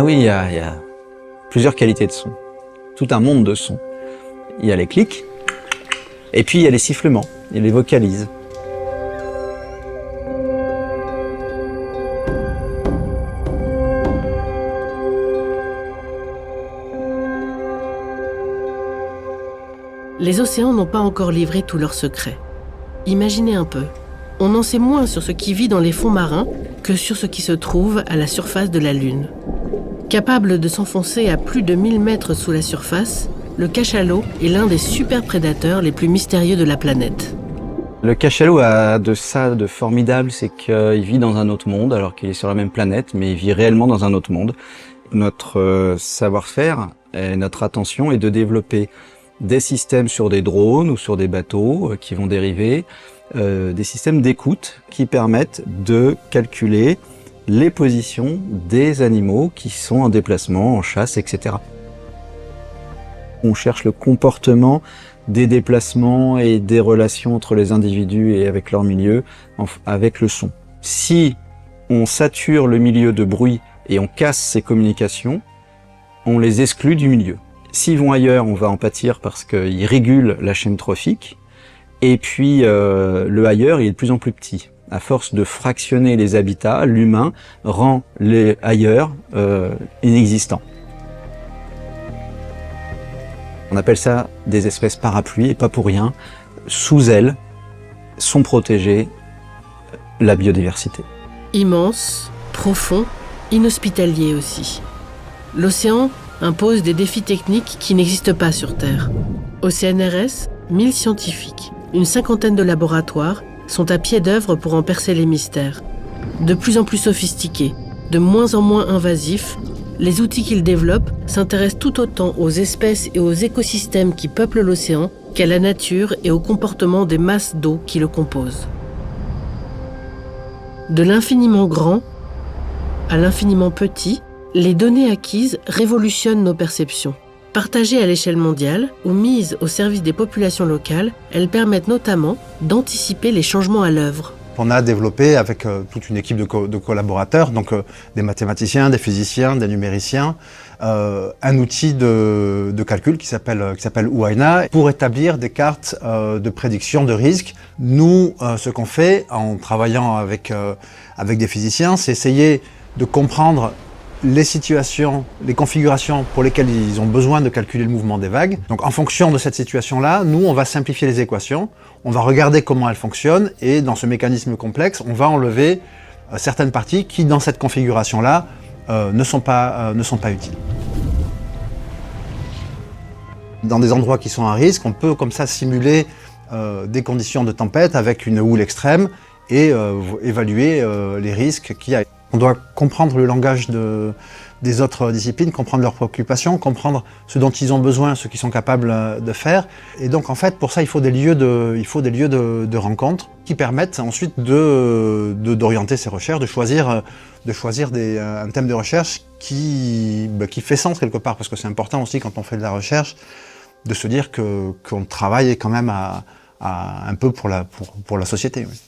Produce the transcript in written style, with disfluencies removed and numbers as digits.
Ah oui, il y a plusieurs qualités de son, tout un monde de sons. Il y a les clics, et puis il y a les sifflements, et les vocalises. Les océans n'ont pas encore livré tous leurs secrets. Imaginez un peu, on en sait moins sur ce qui vit dans les fonds marins que sur ce qui se trouve à la surface de la Lune. Capable de s'enfoncer à plus de 1000 mètres sous la surface, le cachalot est l'un des super prédateurs les plus mystérieux de la planète. Le cachalot a de ça de formidable, c'est qu'il vit dans un autre monde, alors qu'il est sur la même planète, mais il vit réellement dans un autre monde. Notre savoir-faire et notre attention est de développer des systèmes sur des drones ou sur des bateaux qui vont dériver, des systèmes d'écoute qui permettent de calculer les positions des animaux qui sont en déplacement, en chasse, etc. On cherche le comportement des déplacements et des relations entre les individus et avec leur milieu, avec le son. Si on sature le milieu de bruit et on casse ces communications, on les exclut du milieu. S'ils vont ailleurs, on va en pâtir parce qu'ils régulent la chaîne trophique. Et puis, le ailleurs, il est de plus en plus petit. À force de fractionner les habitats, l'humain rend les ailleurs inexistants. On appelle ça des espèces parapluies, et pas pour rien. Sous elles sont protégées la biodiversité. Immense, profond, inhospitalier aussi. L'océan impose des défis techniques qui n'existent pas sur Terre. Au CNRS, 1000 scientifiques, une cinquantaine de laboratoires sont à pied d'œuvre pour en percer les mystères. De plus en plus sophistiqués, de moins en moins invasifs, les outils qu'ils développent s'intéressent tout autant aux espèces et aux écosystèmes qui peuplent l'océan qu'à la nature et au comportement des masses d'eau qui le composent. De l'infiniment grand à l'infiniment petit, les données acquises révolutionnent nos perceptions. Partagées à l'échelle mondiale ou mises au service des populations locales, elles permettent notamment d'anticiper les changements à l'œuvre. On a développé avec toute une équipe de collaborateurs, donc des mathématiciens, des physiciens, des numériciens, un outil de calcul qui s'appelle UAINA pour établir des cartes de prédiction de risque. Nous, ce qu'on fait en travaillant avec des physiciens, c'est essayer de comprendre les situations, les configurations pour lesquelles ils ont besoin de calculer le mouvement des vagues. Donc en fonction de cette situation-là, nous, on va simplifier les équations, on va regarder comment elles fonctionnent et dans ce mécanisme complexe, on va enlever certaines parties qui, dans cette configuration-là, ne sont pas utiles. Dans des endroits qui sont à risque, on peut comme ça simuler des conditions de tempête avec une houle extrême et évaluer les risques qu'il y a. On doit comprendre le langage des autres disciplines, comprendre leurs préoccupations, comprendre ce dont ils ont besoin, ce qu'ils sont capables de faire. Et donc en fait, pour ça, il faut des lieux de rencontre qui permettent ensuite d'orienter ces recherches, de choisir un thème de recherche qui fait sens quelque part, parce que c'est important aussi quand on fait de la recherche de se dire qu'on travaille quand même un peu pour la société. Oui.